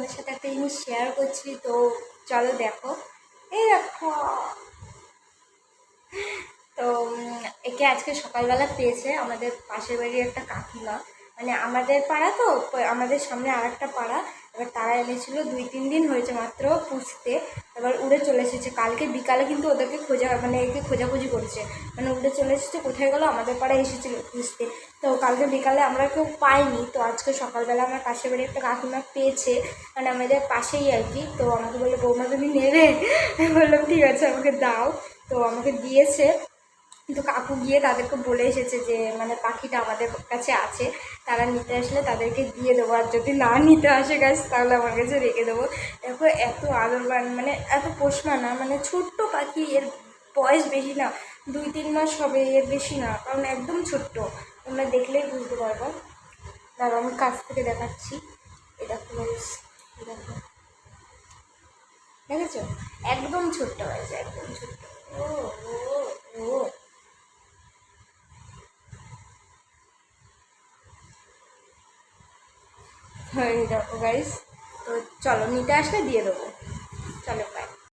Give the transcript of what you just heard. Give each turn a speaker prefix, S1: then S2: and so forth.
S1: তোমাদের সাথে একটা জিনিস শেয়ার করছি, তো চলো দেখো। এই দেখো, তো একে আজকে সকালবেলা পেয়েছে আমাদের পাশের বাড়ির একটা কাকিমা। মানে আমাদের পাড়া তো, আমাদের সামনে আর একটা পাড়া। এবার তারা এনেছিল, 2-3 দিন হয়েছে মাত্র পুষতে। এবার উড়ে চলে এসেছে কালকে বিকালে, কিন্তু ওদেরকে খোঁজা মানে একে খোঁজাখুঁজি করেছে, মানে উড়ে চলে এসেছে কোথায় গেলো, আমাদের পাড়ায় এসেছিল পুষতে। তো কালকে বিকালে আমরা কেউ পাইনি, তো আজকে সকালবেলা আমার পাশের বাড়ি একটা কাকিমা পেয়েছে, মানে আমাদের পাশেই আর কি। তো আমাকে বললো, বৌমা তুমি নেবে? আমি বললাম ঠিক আছে আমাকে দাও। তো আমাকে দিয়েছে। কিন্তু কাকু গিয়ে তাদেরকে বলে এসেছে যে মানে পাখিটা আমাদের কাছে আছে, তারা নিতে আসলে তাদেরকে দিয়ে দেবো, আর যদি না নিতে আসে গাছ তাহলে আমার কাছে রেখে দেবো। দেখো এত আদরবান, মানে এত পোষমানা, মানে ছোট্ট পাখি, এর বয়স বেশি না, 2-3 মাস হবে, এর বেশি না, কারণ একদম ছোট্ট। তোমরা দেখলেই বুঝতে পারবো। দাঁড়াও আমি কাছ থেকে দেখাচ্ছি। এটা দেখো, দেখো, দেখেছো? একদম ছোট্ট হয়েছে, একদম ছোট্ট। ও ও ও হয়ে দেখো গাইস। তো চলো, নিতে আসলে দিয়ে দেবো। চলো বাই।